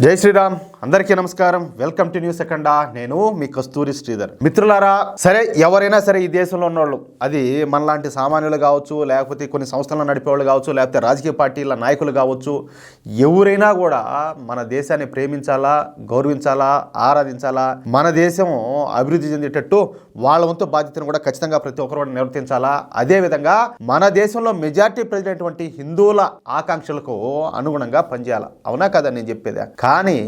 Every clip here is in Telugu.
జై శ్రీరామ్. అందరికీ నమస్కారం. వెల్కమ్ టు న్యూస్ సెకండా. నేను మీ కస్తూరి శ్రీధర్. మిత్రులారా, సరే ఎవరైనా సరే ఈ దేశంలో ఉన్నవాళ్ళు, అది మనలాంటి సామాన్యులు కావచ్చు, లేకపోతే కొన్ని సంస్థలను నడిపేవాళ్ళు కావచ్చు, లేకపోతే రాజకీయ పార్టీల నాయకులు కావచ్చు, ఎవరైనా కూడా మన దేశాన్ని ప్రేమించాలా, గౌరవించాలా, ఆరాధించాలా, మన దేశం అభివృద్ధి చెందేటట్టు వాళ్ళ వంతు బాధ్యతను కూడా ఖచ్చితంగా ప్రతి ఒక్కరు కూడా నిర్వర్తించాలా. అదేవిధంగా మన దేశంలో మెజార్టీ ప్రజలైనటువంటి హిందువుల ఆకాంక్షలకు అనుగుణంగా పనిచేయాలి. అవునా కదా నేను చెప్పేది? కానీ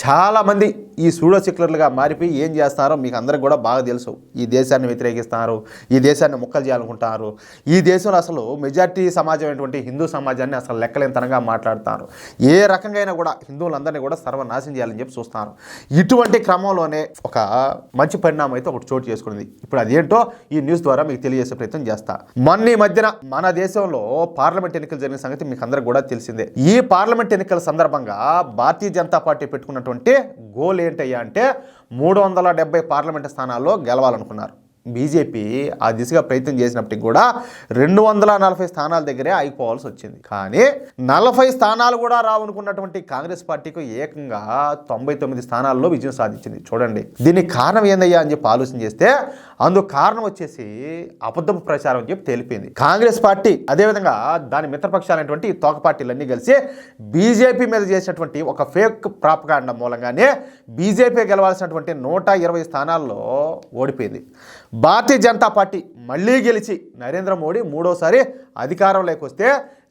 చాలామంది ఈ సూడో సెక్యులర్లుగా మారిపోయి ఏం చేస్తారో మీకు అందరికి కూడా బాగా తెలుసు. ఈ దేశాన్ని వ్యతిరేకిస్తున్నారు, ఈ దేశాన్ని ముక్కలు చేయాలనుకుంటున్నారు, ఈ దేశంలో అసలు మెజార్టీ సమాజమైనటువంటి హిందూ సమాజాన్ని అసలు లెక్కలేనితనంగా మాట్లాడుతారు. ఏ రకంగా కూడా హిందువులందరినీ కూడా సర్వనాశనం చేయాలని చెప్పి చూస్తున్నారు. ఇటువంటి క్రమంలోనే ఒక మంచి పరిణామం అయితే ఒకటి చోటు చేసుకున్నది. ఇప్పుడు అదేంటో ఈ న్యూస్ ద్వారా మీకు తెలియజేసే ప్రయత్నం చేస్తా. మొన్న ఈ మధ్యన మన దేశంలో పార్లమెంట్ ఎన్నికలు జరిగిన సంగతి మీకు అందరికి కూడా తెలిసిందే. ఈ పార్లమెంట్ ఎన్నికల సందర్భంగా భారతీయ జనతా పార్టీ పెట్టుకున్నటువంటి గోల్ ఏంటయ్యా అంటే 370 పార్లమెంటు స్థానాల్లో గెలవాలనుకున్నారు. బీజేపీ ఆ దిశగా ప్రయత్నం చేసినప్పటికీ కూడా 240 స్థానాల దగ్గరే ఆగిపోవాల్సి వచ్చింది. కానీ 40 స్థానాలు కూడా రావనుకున్నటువంటి కాంగ్రెస్ పార్టీకి ఏకంగా 99 స్థానాల్లో విజయం సాధించింది. చూడండి, దీనికి కారణం ఏందయ్యా అని చెప్పి ఆలోచన చేస్తే అందుకు కారణం వచ్చేసి అబద్ధపు ప్రచారం అని చెప్పి తెలిపింది. కాంగ్రెస్ పార్టీ అదేవిధంగా దాని మిత్రపక్షాలైనటువంటి తోక పార్టీలన్నీ కలిసి బీజేపీ మీద చేసినటువంటి ఒక ఫేక్ ప్రాపగాండా మూలంగానే బీజేపీ గెలవాల్సినటువంటి 120 స్థానాల్లో ఓడిపోయింది. భారతీయ జనతా పార్టీ మళ్ళీ గెలిచి నరేంద్ర మోడీ మూడోసారి అధికారంలోకి వస్తే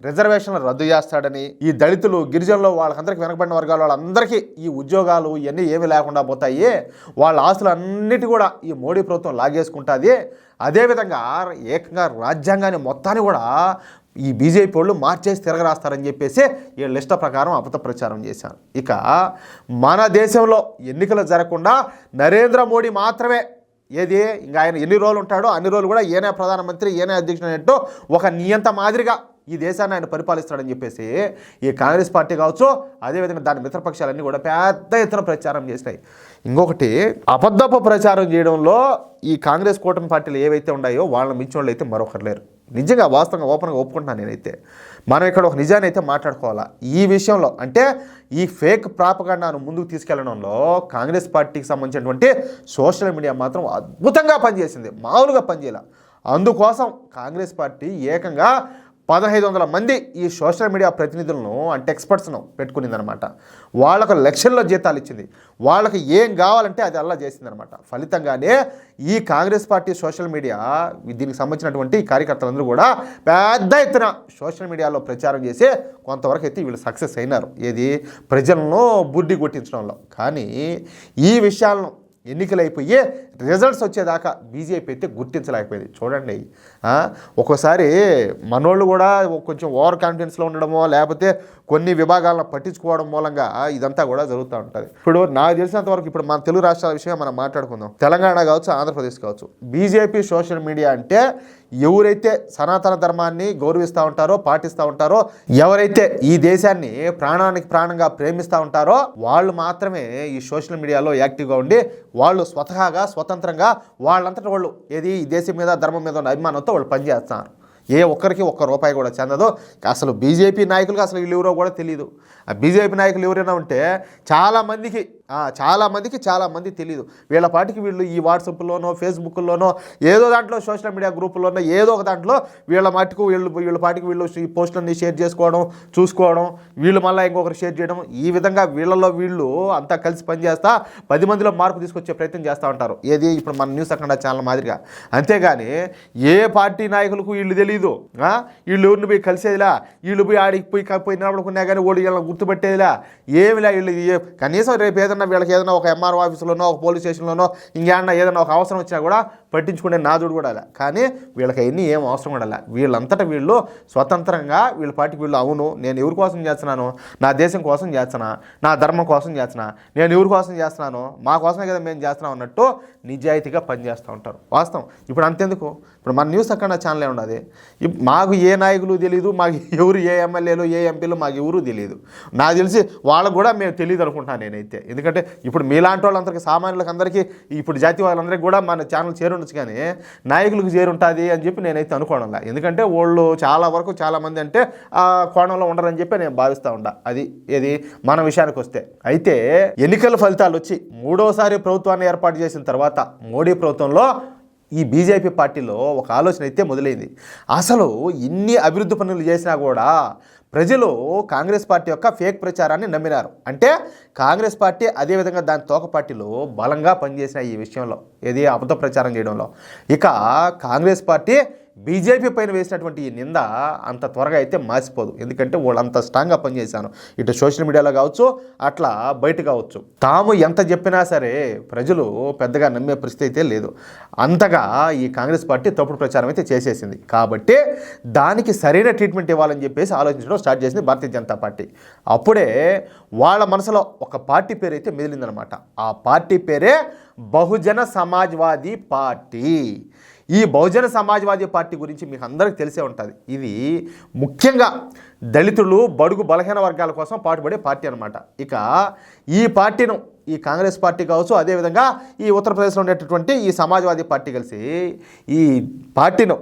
రిజర్వేషన్లు రద్దు చేస్తాడని, ఈ దళితులు గిరిజనులు వాళ్ళకందరికీ వెనకబడిన వర్గాల వాళ్ళందరికీ ఈ ఉద్యోగాలు ఇవన్నీ ఏమీ లేకుండా పోతాయి, వాళ్ళ ఆస్తులన్నిటి కూడా ఈ మోడీ ప్రభుత్వం లాగేసుకుంటుంది, అదేవిధంగా ఏకంగా రాజ్యాంగాన్ని మొత్తాన్ని కూడా ఈ బీజేపీ వాళ్ళు మార్చేసి తిరగరాస్తారని చెప్పేసి ఈ లిస్టు ప్రకారం అబద్ధ ప్రచారం చేశారు. ఇక మన దేశంలో ఎన్నికలు జరగకుండా నరేంద్ర మోడీ మాత్రమే ఏది ఇంకా ఆయన ఎన్ని రోజులు ఉంటాడో అన్ని రోజులు కూడా ఈయనే ప్రధానమంత్రి, ఈయనే అధ్యక్షుడు అనేట్టు ఒక నియంత మాదిరిగా ఈ దేశాన్ని ఆయన పరిపాలిస్తాడని చెప్పేసి ఈ కాంగ్రెస్ పార్టీ కావచ్చు, అదేవిధంగా దాని మిత్రపక్షాలన్నీ కూడా పెద్ద ఎత్తున ప్రచారం చేసినాయి. ఇంకొకటి, అబద్ధపు ప్రచారం చేయడంలో ఈ కాంగ్రెస్ కూటమి పార్టీలు ఏవైతే ఉన్నాయో వాళ్ళని మించిన వాళ్ళు అయితే మరొకరు లేరు. నిజంగా వాస్తవంగా ఓపెన్గా ఒప్పుకుంటున్నాను నేనైతే. మనం ఇక్కడ ఒక నిజాన్ని అయితే మాట్లాడుకోవాలా. ఈ విషయంలో అంటే ఈ ఫేక్ ప్రాపగాండాను ముందుకు తీసుకెళ్లడంలో కాంగ్రెస్ పార్టీకి సంబంధించినటువంటి సోషల్ మీడియా మాత్రం అద్భుతంగా పనిచేసింది, మామూలుగా పనిచేయాల. అందుకోసం కాంగ్రెస్ పార్టీ ఏకంగా 1500 మంది ఈ సోషల్ మీడియా ప్రతినిధులను అంటే ఎక్స్పర్ట్స్ను పెట్టుకునిందనమాట. వాళ్ళకు లక్షల్లో జీతాలు ఇచ్చింది, వాళ్ళకి ఏం కావాలంటే అది అలా చేసిందనమాట. ఫలితంగానే ఈ కాంగ్రెస్ పార్టీ సోషల్ మీడియా దీనికి సంబంధించినటువంటి కార్యకర్తలందరూ కూడా పెద్ద ఎత్తున సోషల్ మీడియాలో ప్రచారం చేసి కొంతవరకు అయితే వీళ్ళు సక్సెస్ అయినారు, ఏది ప్రజలను బుడ్డి కొట్టించడంలో. కానీ ఈ విషయాలను ఎన్నికలైపోయి రిజల్ట్స్ వచ్చేదాకా బీజేపీ అయితే గుర్తించలేకపోయింది. చూడండి, ఒక్కోసారి మనోళ్ళు కూడా కొంచెం ఓవర్ కాన్ఫిడెన్స్లో ఉండడమో లేకపోతే కొన్ని విభాగాలను పట్టించుకోవడం మూలంగా ఇదంతా కూడా జరుగుతూ ఉంటుంది. ఇప్పుడు నాకు తెలిసినంత వరకు ఇప్పుడు మన తెలుగు రాష్ట్రాల విషయం మనం మాట్లాడుకుందాం. తెలంగాణ కావచ్చు, ఆంధ్రప్రదేశ్ కావచ్చు, బీజేపీ సోషల్ మీడియా అంటే ఎవరైతే సనాతన ధర్మాన్ని గౌరవిస్తూ ఉంటారో, పాటిస్తూ ఉంటారో, ఎవరైతే ఈ దేశాన్ని ప్రాణానికి ప్రాణంగా ప్రేమిస్తూ ఉంటారో వాళ్ళు మాత్రమే ఈ సోషల్ మీడియాలో యాక్టివ్గా ఉండి వాళ్ళు స్వతంత్రంగా వాళ్ళంతటా వాళ్ళు ఏది ఈ దేశం మీద ధర్మం మీద ఉన్న అభిమానంతో వాళ్ళు పనిచేస్తున్నారు. ఏ ఒక్కరికి ఒక్క రూపాయి కూడా చెందదు. అసలు బీజేపీ నాయకులకు అసలు వీళ్ళు ఎవరో కూడా తెలియదు. ఆ బీజేపీ నాయకులు ఎవరైనా ఉంటే చాలామందికి తెలియదు. వీళ్ళ పాటికి వీళ్ళు ఈ వాట్సాప్లోనో ఫేస్బుక్లోనో ఏదో దాంట్లో సోషల్ మీడియా గ్రూపుల్లోనో ఏదో ఒక దాంట్లో వీళ్ళ పాటికి వీళ్ళు ఈ పోస్టులన్నీ షేర్ చేసుకోవడం, చూసుకోవడం, వీళ్ళు మళ్ళీ ఇంకొకరు షేర్ చేయడం, ఈ విధంగా వీళ్ళు అంతా కలిసి పనిచేస్తా 10 మందిలో మార్పు తీసుకొచ్చే ప్రయత్నం చేస్తూ ఉంటారు. ఏది ఇప్పుడు మన న్యూస్ అక్కడ ఛానల్ మాదిరిగా. అంతేగాని ఏ పార్టీ నాయకులకు వీళ్ళు తెలీదు, వీళ్ళు ఎవరిని పోయి కలిసేదిలా, వీళ్ళు పోయి ఆడికి పోయి నిలబడుకున్నా కానీ ఓడి గుర్తుపెట్టేదిలా, ఏమిలా. వీళ్ళు కనీసం రేపు ఏదైనా వీళ్ళకి ఏదైనా ఒక ఎంఆర్ఓ ఆఫీసులోనో ఒక పోలీస్ స్టేషన్లోనో ఇంకేమన్నా ఏదైనా ఒక అవసరం వచ్చినా కూడా పట్టించుకునే నాదుడు కూడా అలా. కానీ వీళ్ళకి అవన్నీ ఏం అవసరం కూడా అలా. వీళ్ళంతటా వీళ్ళు స్వతంత్రంగా వీళ్ళ పార్టీకి వీళ్ళు అవును నేను ఎవరి కోసం చేస్తున్నాను, నా దేశం కోసం చేస్తున్నా, నా ధర్మం కోసం చేస్తున్నా, నేను ఎవరి కోసం చేస్తున్నాను, మా కోసమే కదా మేము చేస్తున్నాం అన్నట్టు నిజాయితీగా పనిచేస్తూ ఉంటారు. వాస్తవం. ఇప్పుడు అంతెందుకు, ఇప్పుడు మన న్యూస్ అక్కడ ఛానలే ఉండదు, మాకు ఏ నాయకులు తెలియదు, మాకు ఎవరు ఏ ఎమ్మెల్యేలు ఏ ఎంపీలు మాకు ఎవరు తెలియదు. నాకు తెలిసి వాళ్ళకు కూడా మేము తెలియదు అనుకుంటాను నేనైతే. ఎందుకంటే ఇప్పుడు మీలాంటి వాళ్ళందరికీ సామాన్యులకు అందరికీ ఇప్పుడు జాతీయ వాళ్ళందరికీ కూడా మన ఛానల్ చేరుండదు ఉండొచ్చు కానీ నాయకులకు చేరుంటుంది అని చెప్పి నేనైతే అనుకోవడంలా. ఎందుకంటే వాళ్ళు చాలా వరకు చాలామంది అంటే ఆ కోణంలో ఉండరని చెప్పి నేను భావిస్తూ ఉంటా. అది ఏది మన విషయానికి వస్తే. అయితే ఎన్నికల ఫలితాలు వచ్చి 3వసారి ప్రభుత్వాన్ని ఏర్పాటు చేసిన తర్వాత మోడీ ప్రభుత్వంలో ఈ బీజేపీ పార్టీలో ఒక ఆలోచన అయితే మొదలైంది. అసలు ఇన్ని అభివృద్ధి పనులు చేసినా కూడా ప్రజలు కాంగ్రెస్ పార్టీ యొక్క ఫేక్ ప్రచారాన్ని నమ్మినారు. అంటే కాంగ్రెస్ పార్టీ అదేవిధంగా దాని తోక పార్టీలు బలంగా పనిచేసిన ఈ విషయంలో, ఏది అబద్ధ ప్రచారం చేయడంలో. ఇక కాంగ్రెస్ పార్టీ బీజేపీ పైన వేసినటువంటి ఈ నింద అంత త్వరగా అయితే మాసిపోదు. ఎందుకంటే వాళ్ళు అంత స్ట్రాంగ్గా పనిచేశాను, ఇటు సోషల్ మీడియాలో కావచ్చు, అట్లా బయట కావచ్చు. తాము ఎంత చెప్పినా సరే ప్రజలు పెద్దగా నమ్మే పరిస్థితి అయితే లేదు. అంతగా ఈ కాంగ్రెస్ పార్టీ తప్పుడు ప్రచారం అయితే చేసేసింది. కాబట్టి దానికి సరైన ట్రీట్మెంట్ ఇవ్వాలని చెప్పేసి ఆలోచించడం స్టార్ట్ చేసింది భారతీయ జనతా పార్టీ. అప్పుడే వాళ్ళ మనసులో ఒక పార్టీ పేరు అయితే మిగిలిందనమాట. ఆ పార్టీ పేరే బహుజన సమాజ్వాదీ పార్టీ. ఈ బహుజన సమాజ్వాదీ పార్టీ గురించి మీకు అందరికీ తెలిసే ఉంటుంది. ఇది ముఖ్యంగా దళితులు, బడుగు, బలహీన వర్గాల కోసం పాటుపడే పార్టీ అనమాట. ఇక ఈ పార్టీను ఈ కాంగ్రెస్ పార్టీ కావచ్చు, అదేవిధంగా ఈ ఉత్తరప్రదేశ్లో ఉండేటటువంటి ఈ సమాజ్వాదీ పార్టీ కలిసి ఈ పార్టీను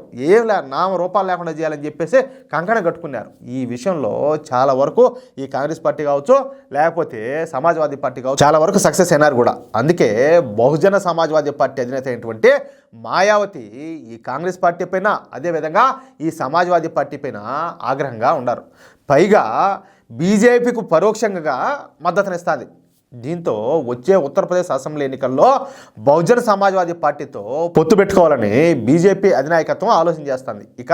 నామరూపాలు లేకుండా చేయాలని చెప్పేసి కంకణం కట్టుకున్నారు. ఈ విషయంలో చాలా వరకు ఈ కాంగ్రెస్ పార్టీ కావచ్చు, లేకపోతే సమాజ్వాదీ పార్టీ కావచ్చు, చాలా వరకు సక్సెస్ అయినారు కూడా. అందుకే బహుజన సమాజ్వాదీ పార్టీ అధినేత అయినటువంటి మాయావతి ఈ కాంగ్రెస్ పార్టీ పైన, అదేవిధంగా ఈ సమాజ్వాదీ పార్టీ పైన ఆగ్రహంగా ఉన్నారు. పైగా బీజేపీకు పరోక్షంగా మద్దతునిస్తుంది. దీంతో వచ్చే ఉత్తరప్రదేశ్ అసెంబ్లీ ఎన్నికల్లో బహుజన సమాజ్వాదీ పార్టీతో పొత్తు పెట్టుకోవాలని బీజేపీ అధినాయకత్వం ఆలోచన చేస్తుంది. ఇక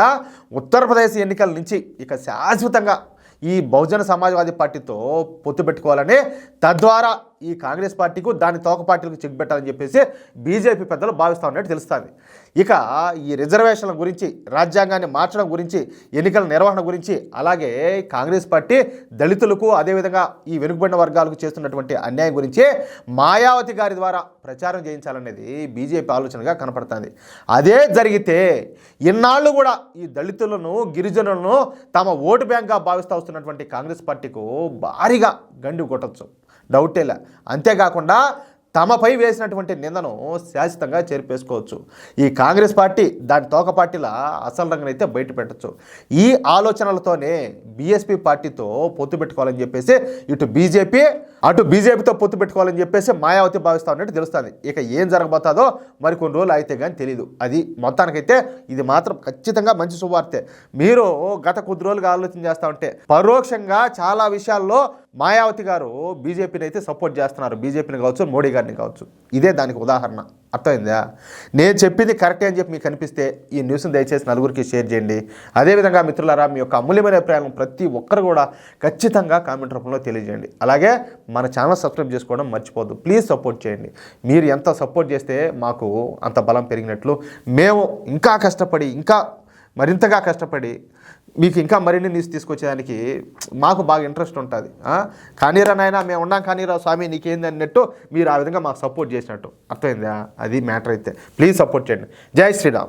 ఉత్తరప్రదేశ్ ఎన్నికల నుంచి ఇక శాశ్వతంగా ఈ బహుజన సమాజ్వాదీ పార్టీతో పొత్తు పెట్టుకోవాలని, తద్వారా ఈ కాంగ్రెస్ పార్టీకు దాని తోక పార్టీలకు చెక్ పెట్టాలని చెప్పేసి బీజేపీ పెద్దలు భావిస్తూ ఉన్నట్టు తెలుస్తుంది. ఇక ఈ రిజర్వేషన్ల గురించి, రాజ్యాంగాన్ని మార్చడం గురించి, ఎన్నికల నిర్వహణ గురించి, అలాగే కాంగ్రెస్ పార్టీ దళితులకు, అదేవిధంగా ఈ వెనుకబడిన వర్గాలకు చేస్తున్నటువంటి అన్యాయం గురించి మాయావతి గారి ద్వారా ప్రచారం చేయించాలనేది బీజేపీ ఆలోచనగా కనపడుతుంది. అదే జరిగితే ఇన్నాళ్ళు కూడా ఈ దళితులను, గిరిజనులను తమ ఓటు బ్యాంక్గా భావిస్తూ వస్తున్నటువంటి కాంగ్రెస్ పార్టీకు భారీగా గండి కొట్టచ్చు, డౌటేలా. అంతేకాకుండా తమపై వేసినటువంటి నిందను శాశ్వతంగా చేర్పేసుకోవచ్చు. ఈ కాంగ్రెస్ పార్టీ దాని తోక పార్టీల అసలు రంగునైతే బయట పెట్టచ్చు. ఈ ఆలోచనలతోనే బీఎస్పీ పార్టీతో పొత్తు పెట్టుకోవాలని చెప్పేసి ఇటు బీజేపీ, అటు బీజేపీతో పొత్తు పెట్టుకోవాలని చెప్పేసి మాయావతి భావిస్తూ ఉన్నట్టు తెలుస్తుంది. ఇక ఏం జరగబోతుందో మరి కొన్ని రోజులు అయితే కానీ తెలియదు. అది మొత్తానికైతే ఇది మాత్రం ఖచ్చితంగా మంచి శుభవార్తే. మీరు గత కొద్ది రోజులుగా ఆలోచన చేస్తూ ఉంటే పరోక్షంగా చాలా విషయాల్లో మాయావతి గారు బీజేపీని అయితే సపోర్ట్ చేస్తున్నారు, బీజేపీని కావచ్చు, మోడీ గారిని కావచ్చు. ఇదే దానికి ఉదాహరణ. అర్థమైందా? నేను చెప్పింది కరెక్టే అని చెప్పి మీకు అనిపిస్తే ఈ న్యూస్ని దయచేసి నలుగురికి షేర్ చేయండి. అదేవిధంగా మిత్రులారా, మీ యొక్క అమూల్యమైన అభిప్రాయాలను ప్రతి ఒక్కరు కూడా ఖచ్చితంగా కామెంట్ రూపంలో తెలియజేయండి. అలాగే మన ఛానల్ సబ్స్క్రైబ్ చేసుకోవడం మర్చిపోద్దు. ప్లీజ్ సపోర్ట్ చేయండి. మీరు ఎంత సపోర్ట్ చేస్తే మాకు అంత బలం పెరిగినట్లు. మేము ఇంకా కష్టపడి, ఇంకా మరింతగా కష్టపడి మీకు ఇంకా మరిన్ని న్యూస్ తీసుకొచ్చేదానికి మాకు బాగా ఇంట్రెస్ట్ ఉంటుంది. కానీరా నాయన, మేము ఉన్నాం, కానీరా స్వామి నీకేంది అన్నట్టు మీరు ఆ విధంగా మాకు సపోర్ట్ చేసినట్టు. అర్థమైందా? అది మ్యాటర్ అయితే ప్లీజ్ సపోర్ట్ చేయండి. జై శ్రీరామ్.